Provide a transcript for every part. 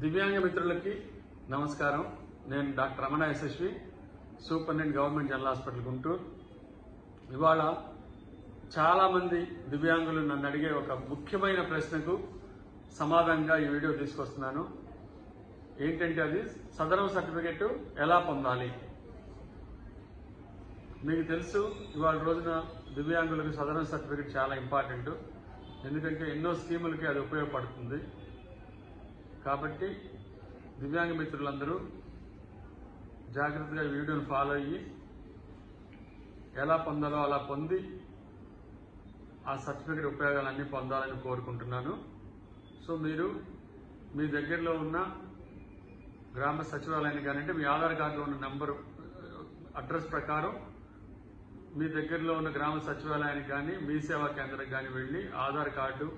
దివ్యాంగ మిత్రులకి నమస్కారం. నేను doctor Ramana Yashasvi, superintendent government general hospital Guntur. ఇవాళ చాలా మంది దివ్యాంగులు నన్ను అడిగే ఒక ముఖ్యమైన ప్రశ్నకు సమాధానంగా ఈ వీడియో తీసుకొస్తున్నాను. ఏంటంటే అది సదరం సర్టిఫికెట్ ఎలా పొందాలి. మీకు తెలుసు, ఇవాళ రోజున దివ్యాంగులకు సదరం సర్టిఫికెట్ చాలా ఇంపార్టెంట్. ఎందుకంటే ఎన్నో స్కీములకి అది ఉపయోగపడుతుంది. కాబట్టి దివ్యాంగ మిత్రులందరూ జాగ్రత్తగా వీడియోను ఫాలో అయ్యి ఎలా పొందాలో అలా పొంది ఆ సర్టిఫికెట్ ఉపయోగాలన్నీ పొందాలని కోరుకుంటున్నాను. సో మీరు మీ దగ్గరలో ఉన్న గ్రామ సచివాలయాన్ని కానీ, మీ ఆధార్ కార్డులో ఉన్న నంబరు అడ్రస్ ప్రకారం మీ దగ్గరలో ఉన్న గ్రామ సచివాలయానికి కానీ, మీ సేవా కేంద్రానికి కానీ వెళ్ళి ఆధార్ కార్డు,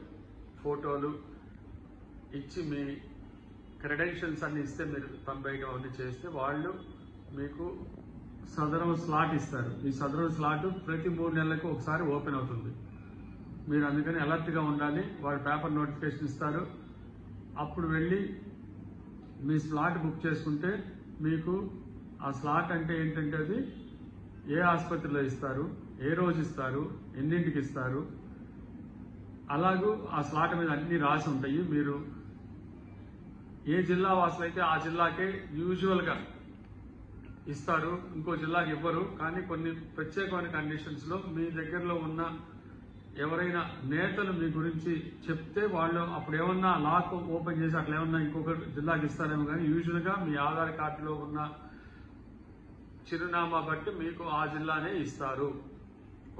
ఫోటోలు ఇచ్చి మీ క్రెడెన్షియల్స్ అన్ని ఇస్తే, మీరు 90 అవన్నీ చేస్తే వాళ్ళు మీకు సదరం స్లాట్ ఇస్తారు. ఈ సదరం స్లాట్ ప్రతి 3 నెలలకు ఒకసారి ఓపెన్ అవుతుంది. మీరు అందుకని అలర్ట్గా ఉండాలి. వాళ్ళు పేపర్ నోటిఫికేషన్ ఇస్తారు. అప్పుడు వెళ్ళి మీ స్లాట్ బుక్ చేసుకుంటే మీకు ఆ స్లాట్ అంటే ఏంటంటే అది ఏ ఆసుపత్రిలో ఇస్తారు, ఏ రోజు ఇస్తారు, ఎన్నింటికి ఇస్తారు, అలాగూ ఆ స్లాట్ మీద అన్ని రాసి ఉంటాయి. మీరు ఏ జిల్లా వాసులైతే ఆ జిల్లాకే యూజువల్గా ఇస్తారు, ఇంకో జిల్లాకి ఇవ్వరు. కానీ కొన్ని ప్రత్యేకమైన కండిషన్స్ లో మీ దగ్గరలో ఉన్న ఎవరైనా నేతలు మీ గురించి చెప్తే వాళ్ళు అప్పుడు ఏమన్నా లాక్ ఓపెన్ చేసి అట్లా ఏమన్నా ఇంకొక జిల్లాకి ఇస్తారేమో. కానీ యూజువల్ గా మీ ఆధార్ కార్డులో ఉన్న చిరునామా బట్టి మీకు ఆ జిల్లానే ఇస్తారు.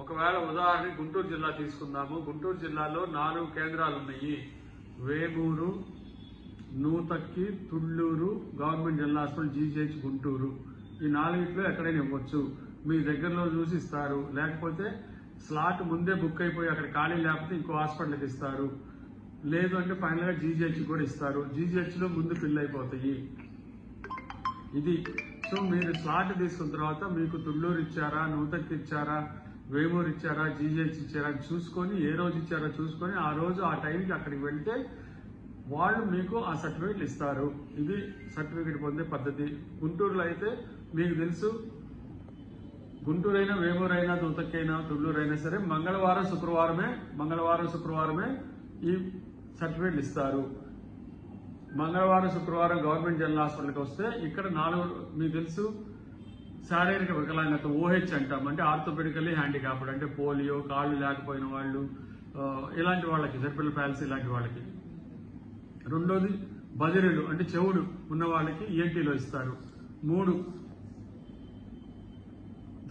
ఒకవేళ ఉదాహరణకి గుంటూరు జిల్లా తీసుకుందాము. గుంటూరు జిల్లాలో 4 కేంద్రాలు ఉన్నాయి. Vemuru, Nuthakki, Tulluru, government general hospital, GGH Guntur. ఈ 4 ఎక్కడైనా ఇవ్వచ్చు. మీ దగ్గరలో చూసి ఇస్తారు. లేకపోతే స్లాట్ ముందే బుక్ అయిపోయి అక్కడ ఖాళీ లేకపోతే ఇంకో హాస్పిటల్కి ఇస్తారు. లేదు అంటే ఫైనల్ గా జీజీహెచ్ కూడా ఇస్తారు. జీజీహెచ్ లో ముందు ఫిల్ అయిపోతాయి. ఇది సో మీరు స్లాట్ తీసుకున్న తర్వాత మీకు తుళ్లూరు ఇచ్చారా, నూతక్కి ఇచ్చారా, వేమూరు ఇచ్చారా, జీజీహెచ్ ఇచ్చారా చూసుకొని, ఏ రోజు ఇచ్చారో చూసుకొని ఆ రోజు ఆ టైంకి అక్కడికి వెళ్తే వాళ్ళు మీకు ఆ సర్టిఫికెట్లు ఇస్తారు. ఇది సర్టిఫికెట్ పొందే పద్ధతి. గుంటూరులో అయితే మీకు తెలుసు, గుంటూరు అయినా, వేమూరు అయినా, నూతక్కైనా, తుళ్లూరు అయినా సరే మంగళవారం శుక్రవారమే ఈ సర్టిఫికెట్లు ఇస్తారు. మంగళవారం శుక్రవారం గవర్నమెంట్ జనరల్ హాస్పిటల్కి వస్తే ఇక్కడ 4 మీకు తెలుసు, శారీరక వికలాంగత ఓహెచ్ అంటాం. అంటే ఆర్థోపెడికల్లీ హ్యాండిక్యాప్డ్, అంటే పోలియో, కాళ్ళు లేకపోయిన వాళ్ళు, ఇలాంటి వాళ్ళకి, సెర్బ్రల్ పాలసీ ఇలాంటి వాళ్ళకి. రెండోది బదిరీలు, అంటే చెవుడు ఉన్న వాళ్ళకి ఈఎన్టీలో ఇస్తారు. 3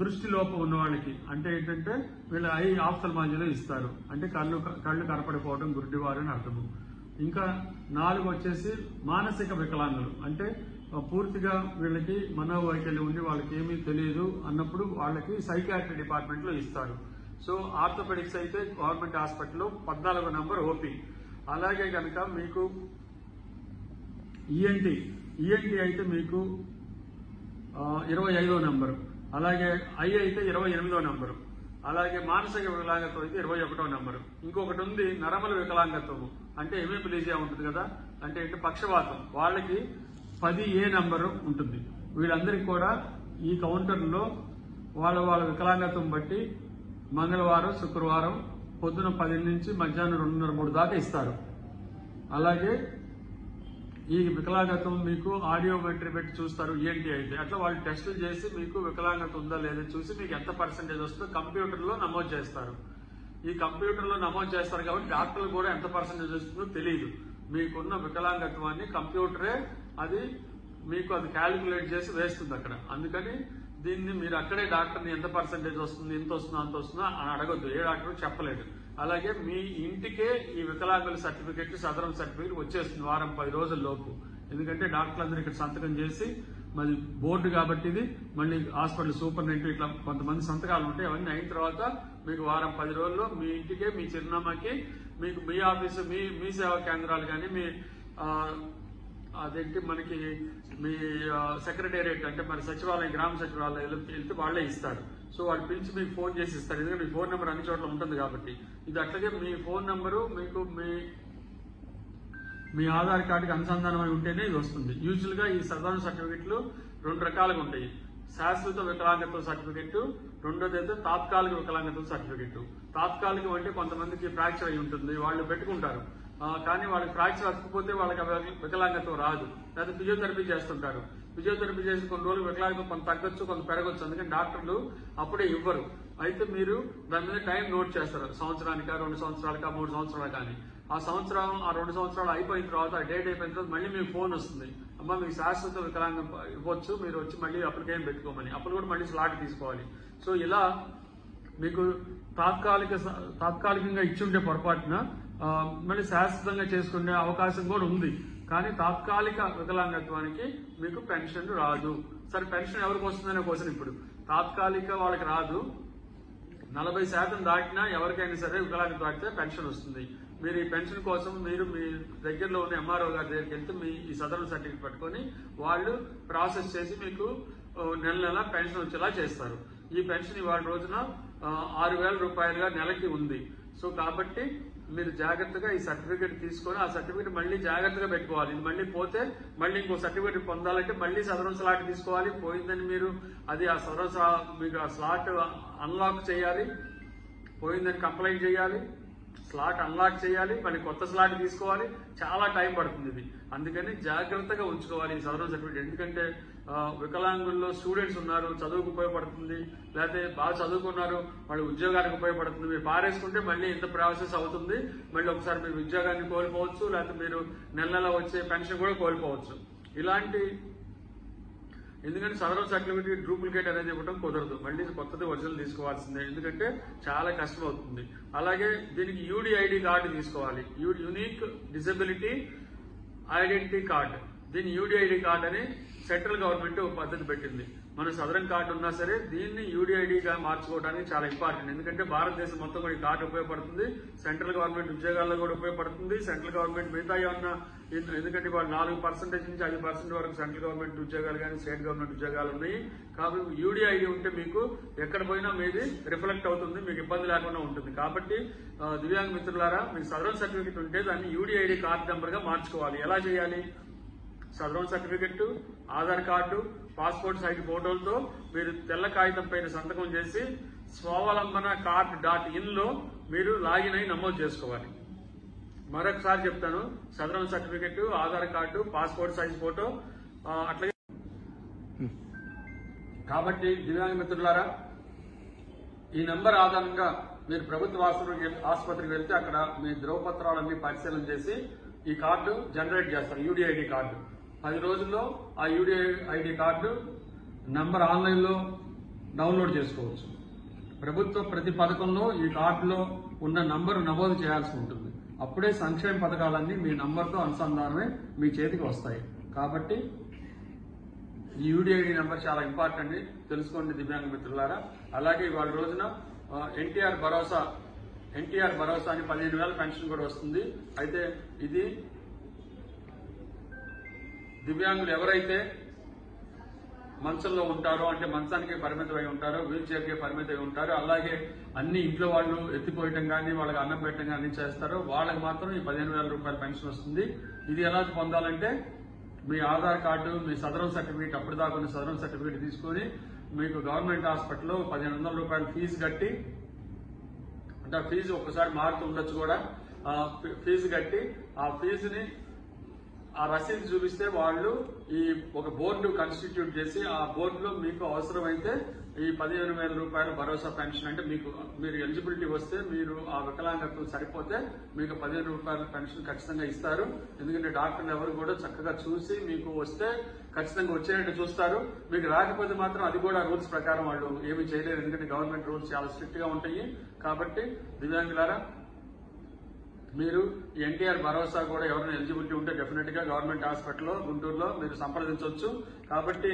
దృష్టి లోపం ఉన్న వాళ్ళకి, అంటే ఏంటంటే వీళ్ళ ఐ ఆఫ్థల్మాలజీలో ఇస్తారు. అంటే కళ్ళు కనపడిపోవడం, గుడ్డివారు అని అర్థము. ఇంకా 4 వచ్చేసి మానసిక వికలాంగులు, అంటే పూర్తిగా వీళ్ళకి మనోవైకల్యం ఉండి వాళ్ళకి ఏమీ తెలియదు అన్నప్పుడు వాళ్ళకి సైకియాట్రీ డిపార్ట్మెంట్ లో ఇస్తారు. సో ఆర్థోపెడిక్స్ అయితే గవర్నమెంట్ హాస్పిటల్లో 14వ నంబర్ ఓపీ. అలాగే కనుక మీకు ఈఎన్టీ అయితే మీకు 25వ నంబరు. అలాగే ఐ అయితే 28వ నంబరు. అలాగే మానసిక వికలాంగత్వం అయితే 21వ నంబరు. ఇంకొకటి ఉంది నరమల వికలాంగత్వం, అంటే హెమిప్లీజియా ఉంటుంది కదా, అంటే పక్షవాతం, వాళ్ళకి 10A నంబరు ఉంటుంది. వీళ్ళందరికీ కూడా ఈ కౌంటర్లో వాళ్ళ వికలాంగత్వం బట్టి మంగళవారం శుక్రవారం పొద్దున 10 నుంచి మధ్యాహ్నం 2:30-3 దాకా ఇస్తారు. అలాగే ఈ వికలాంగత్వం మీకు ఆడియోమెట్రీ పెట్టి చూస్తారు ఈఎన్టీ అయితే. అట్లా వాళ్ళు టెస్టులు చేసి మీకు వికలాంగత్వం ఉందా లేదా చూసి మీకు ఎంత పర్సెంటేజ్ వస్తుందో కంప్యూటర్లో నమోదు చేస్తారు. ఈ కంప్యూటర్లో నమోదు చేస్తారు కాబట్టి డాక్టర్లు కూడా ఎంత పర్సెంటేజ్ వస్తుందో తెలియదు. మీకున్న వికలాంగత్వాన్ని కంప్యూటరే అది మీకు అది క్యాలిక్యులేట్ చేసి వేస్తుంది అక్కడ. అందుకని దీన్ని మీరు అక్కడే డాక్టర్ని ఎంత పర్సెంటేజ్ వస్తుంది, ఎంత వస్తుందో అంత వస్తుందో అని అడగొద్దు. ఏ డాక్టర్ చెప్పలేదు. అలాగే మీ ఇంటికే ఈ వికలాంగుల సర్టిఫికెట్, సదరం సర్టిఫికెట్ వచ్చేస్తుంది వారం 10 రోజుల లోపు. ఎందుకంటే డాక్టర్లందరూ ఇక్కడ సంతకం చేసి, మళ్ళీ బోర్డు కాబట్టి ఇది, మళ్ళీ హాస్పిటల్ సూపరింటెండెంట్ ఇట్లా కొంతమంది సంతకాలు ఉంటాయి. అవన్నీ అయిన తర్వాత మీకు వారం 10 రోజుల్లో మీ ఇంటికే, మీ చిరునామాకి, మీకు మీ ఆఫీసు, మీ సేవా కేంద్రాలు కానీ, మీ అదేంటి మనకి మీ సెక్రటేరియట్, అంటే మన సచివాలయం, గ్రామ సచివాలయాలు వెళ్తే వాళ్లే ఇస్తారు. సో వాళ్ళు పిలిచి మీకు ఫోన్ చేసి ఇస్తారు. ఎందుకంటే మీ ఫోన్ నెంబర్ అన్ని చోట్ల ఉంటుంది కాబట్టి. ఇది అట్లాగే మీ ఫోన్ నెంబరు మీకు మీ మీ ఆధార్ కార్డుకి అనుసంధానమై ఉంటేనే ఇది వస్తుంది. యూజువల్ గా ఈ సదరన్ సర్టిఫికెట్లు 2 రకాలుగా ఉంటాయి. శాశ్వత వికలాంగత్వ సర్టిఫికెట్, రెండోది అయితే తాత్కాలిక వికలాంగత్వ సర్టిఫికెట్. తాత్కాలికం అంటే కొంతమందికి ఫ్రాక్చర్ అయి ఉంటుంది, వాళ్ళు పెట్టుకుంటారు, కానీ వాళ్ళకి ఫ్రాక్చర్ అతుక్కుపోతే వాళ్ళకి వికలాంగత్వం రాదు. లేదా ఫిజియోథెరపీ చేస్తుంటారు, ఫిజియోథెరపీ చేసి కొన్ని రోజులు వికలాంగత్వం కొంత తగ్గొచ్చు, కొంత పెరగొచ్చు, అందుకని డాక్టర్లు అప్పుడే ఇవ్వరు. అయితే మీరు దాని మీద టైం నోట్ చేస్తారు, సంవత్సరానికా, 2 సంవత్సరాలకా, 3 సంవత్సరాలు కానీ. ఆ 2 సంవత్సరాలు అయిపోయిన తర్వాత, ఆ డేట్ అయిపోయిన తర్వాత మళ్ళీ మీకు ఫోన్ వస్తుంది, అమ్మ మీకు శాశ్వత వికలాంగం ఇవ్వచ్చు, మీరు వచ్చి మళ్ళీ అప్లికేషన్ పెట్టుకోమని. అప్పుడు కూడా మళ్ళీ స్లాట్ తీసుకోవాలి. సో ఇలా మీకు తాత్కాలికంగా ఇచ్చుంటే పొరపాటున మళ్ళీ శాశ్వతంగా చేసుకునే అవకాశం కూడా ఉంది. కానీ తాత్కాలిక వికలాంగత్వానికి మీకు పెన్షన్ రాదు. సరే, పెన్షన్ ఎవరికి వస్తుందనే క్వశ్చన్. ఇప్పుడు తాత్కాలిక వాళ్ళకి రాదు, 40% దాటినా ఎవరికైనా సరే వికలాంగత దాటితే పెన్షన్ వస్తుంది. మీరు ఈ పెన్షన్ కోసం మీరు మీ దగ్గరలో ఉన్న ఎంఆర్ఓ గారి దగ్గరికి వెళ్తే మీ ఈ సదరన్ సర్టిఫికేట్ పట్టుకొని వాళ్ళు ప్రాసెస్ చేసి మీకు నెల పెన్షన్ వచ్చేలా చేస్తారు. ఈ పెన్షన్ ఇవాళ రోజున 6,000 రూపాయలుగా నెలకి ఉంది. సో కాబట్టి మీరు జాగ్రత్తగా ఈ సర్టిఫికేట్ తీసుకొని ఆ సర్టిఫికేట్ మళ్ళీ జాగ్రత్తగా పెట్టుకోవాలి. ఇది మళ్ళీ పోతే మళ్ళీ ఇంకో సర్టిఫికేట్ పొందాలంటే మళ్ళీ సదరన్ స్లాట్ తీసుకోవాలి. పోయిందని మీరు అది ఆ సదరన్ మీకు ఆ స్లాట్ అన్లాక్ చేయాలి, పోయిందని కంప్లైంట్ చేయాలి, స్లాట్ అన్లాక్ చేయాలి, మళ్ళీ కొత్త స్లాట్ తీసుకోవాలి. చాలా టైం పడుతుంది ఇది. అందుకని జాగ్రత్తగా ఉంచుకోవాలి ఈ సదరన్ సర్టిఫికేట్. ఎందుకంటే వికలాంగుల్లో స్టూడెంట్స్ ఉన్నారు, చదువుకు ఉపయోగపడుతుంది, లేకపోతే బాగా చదువుకున్నారు, వాళ్ళ ఉద్యోగానికి ఉపయోగపడుతుంది. మీరు పారేసుకుంటే మళ్ళీ ఇంత ప్రాసెస్ అవుతుంది, మళ్ళీ ఒకసారి మీరు ఉద్యోగాన్ని కోల్పోవచ్చు, లేకపోతే మీరు నెల వచ్చే పెన్షన్ కూడా కోల్పోవచ్చు. ఇలాంటి ఎందుకంటే సదరన్ సర్టిఫికేట్ డూప్లికేట్ అనేది ఇవ్వడం కుదరదు, మళ్ళీ కొత్తది ఒరిజినల్ తీసుకోవాల్సిందే, ఎందుకంటే చాలా కష్టం అవుతుంది. అలాగే దీనికి యూడిఐడి కార్డు తీసుకోవాలి, యూనిక్ డిసెబిలిటీ ఐడెంటిటీ కార్డు. దీని యూడిఐడి కార్డు అని సెంట్రల్ గవర్నమెంట్ పద్ధతి పెట్టింది. మన సదరన్ కార్డు ఉన్నా సరే దీన్ని యూడిఐడిగా మార్చుకోవడానికి చాలా ఇంపార్టెంట్. ఎందుకంటే భారతదేశం మొత్తం కూడా ఈ కార్డు ఉపయోగపడుతుంది, సెంట్రల్ గవర్నమెంట్ ఉద్యోగాల్లో కూడా ఉపయోగపడుతుంది. సెంట్రల్ గవర్నమెంట్ మిగతా ఏమన్నా, ఎందుకంటే వాళ్ళు 4% నుంచి 5% వరకు సెంట్రల్ గవర్నమెంట్ ఉద్యోగాలు కానీ స్టేట్ గవర్నమెంట్ ఉద్యోగాలు ఉన్నాయి. కాబట్టి యూడిఐడి ఉంటే మీకు ఎక్కడ పోయినా మీది రిఫ్లెక్ట్ అవుతుంది, మీకు ఇబ్బంది లేకుండా ఉంటుంది. కాబట్టి దివ్యాంగ మిత్రులారా, మీకు సదరన్ సర్టిఫికేట్ ఉంటే దాన్ని యూడిఐడి కార్డు నెంబర్ గా మార్చుకోవాలి. ఎలా చేయాలి? Sadarem certificate, Aadhaar card, passport size ఫోటోలతో మీరు తెల్ల కాగితం పైన సంతకం చేసి స్వావలంబన కార్డ్.in లో మీరు లాగిన్ అయి నమోదు చేసుకోవాలి. మరొకసారి చెప్తాను, southern certificate, Aadhaar card, passport size photo, అట్లాగే. కాబట్టి దివ్యాంగ మిత్రులారా, ఈ నెంబర్ ఆధారంగా మీరు ప్రభుత్వ ఆసుపత్రికి వెళ్తే అక్కడ మీ ధ్రువపత్రాలన్నీ పరిశీలన చేసి ఈ కార్డు జనరేట్ చేస్తారు, యూడిఐడి కార్డు. 10 రోజుల్లో ఆ యూడిఐడి కార్డు నంబర్ ఆన్లైన్లో డౌన్లోడ్ చేసుకోవచ్చు. ప్రభుత్వ ప్రతి పథకంలో ఈ కార్డులో ఉన్న నంబరు నమోదు చేయాల్సి ఉంటుంది. అప్పుడే సంక్షేమ పథకాలన్నీ మీ నంబర్తో అనుసంధానమే మీ చేతికి వస్తాయి. కాబట్టి ఈ యూడిఐడి నెంబర్ చాలా ఇంపార్టెంట్, తెలుసుకోండి దివ్యాంగ మిత్రులారా. అలాగే ఇవాళ రోజున ఎన్టీఆర్ భరోసా అని 15,000 పెన్షన్ కూడా వస్తుంది. అయితే ఇది దివ్యాంగులు ఎవరైతే మంచంలో ఉంటారో, అంటే మంచానికి పరిమితం అయి ఉంటారో, వీల్ చైర్కి పరిమితం అయి ఉంటారో, అలాగే అన్ని ఇంట్లో వాళ్ళు ఎత్తిపోయటం కానీ వాళ్ళకి అన్నం పెట్టడం కానీ చేస్తారో వాళ్ళకి మాత్రం ఈ 15,000 రూపాయల పెన్షన్ వస్తుంది. ఇది ఎలా పొందాలంటే మీ ఆధార్ కార్డు, మీ సదరన్ సర్టిఫికేట్, అప్పుడు దాకా ఉన్న సదరన్ సర్టిఫికేట్ తీసుకొని మీకు గవర్నమెంట్ హాస్పిటల్లో 1,500 రూపాయలు ఫీజు కట్టి, అంటే ఆ ఫీజు ఒక్కసారి మారుతూ ఉండొచ్చు కూడా, ఫీజు కట్టి ఆ ఫీజుని ఆ రసీదు చూపిస్తే వాళ్ళు ఈ ఒక బోర్డు కన్స్టిట్యూట్ చేసి ఆ బోర్డులో మీకు అవసరమైతే ఈ 15,000 రూపాయల భరోసా పెన్షన్, అంటే మీరు ఎలిజిబిలిటీ వస్తే, మీరు ఆ వికలాంగత్వం సరిపోతే మీకు 15,000 రూపాయల పెన్షన్ ఖచ్చితంగా ఇస్తారు. ఎందుకంటే డాక్టర్లు ఎవరు కూడా చక్కగా చూసి మీకు వస్తే ఖచ్చితంగా వచ్చేటట్టు చూస్తారు. మీకు రాకపోతే మాత్రం అది కూడా రూల్స్ ప్రకారం వాళ్ళు ఏమీ చేయలేరు, ఎందుకంటే గవర్నమెంట్ రూల్స్ చాలా స్ట్రిక్ట్ గా ఉంటాయి. కాబట్టి దివ్యాంగులారా, మీరు ఎన్టీఆర్ భరోసా కూడా ఎవరైనా ఎలిజిబిలిటీ ఉంటే డెఫినెట్ గా గవర్నమెంట్ హాస్పిటల్లో గుంటూరులో మీరు సంప్రదించవచ్చు. కాబట్టి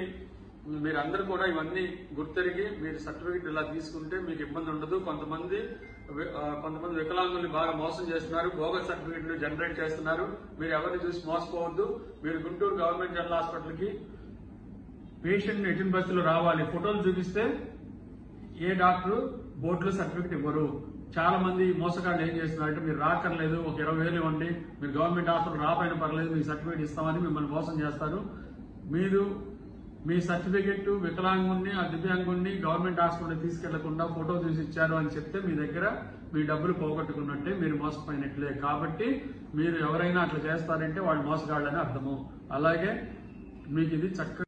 మీరందరూ కూడా ఇవన్నీ గుర్తెరిగి మీరు సర్టిఫికెట్ ఇలా తీసుకుంటే మీకు ఇబ్బంది ఉండదు. కొంతమంది వికలాంగుల్ని బాగా మోసం చేస్తున్నారు, బోగస్ సర్టిఫికెట్లు జనరేట్ చేస్తున్నారు. మీరు ఎవరిని చూసి మోసపోవద్దు. మీరు గుంటూరు గవర్నమెంట్ జనరల్ హాస్పిటల్కి పేషెంట్ ఎటు బస్సులో రావాలి, ఫోటోలు చూపిస్తే ఏ డాక్టర్ బోర్డులో సర్టిఫికెట్ ఇవ్వరు. చాలా మంది మోసగాళ్ళు ఏం చేస్తున్నారంటే మీరు రాకర్లేదు, ఒక 20,000 ఇవ్వండి, మీరు గవర్నమెంట్ హాస్పిటల్ రాపోయినా పర్లేదు, మీకు సర్టిఫికేట్ ఇస్తామని మిమ్మల్ని మోసం చేస్తారు. మీరు మీ సర్టిఫికెట్ వికలాంగుణ్ణి ఆ దివ్యాంగుణ్ణి గవర్నమెంట్ హాస్పిటల్ తీసుకెళ్లకుండా ఫోటో తీసి ఇచ్చారు అని చెప్తే మీ దగ్గర మీ డబ్బులు పోగొట్టుకున్నట్టే, మీరు మోసపోయినట్లే. కాబట్టి మీరు ఎవరైనా అట్లా చేస్తారంటే వాళ్ళు మోసగాళ్ళని అర్థము. అలాగే మీకు ఇది చక్కగా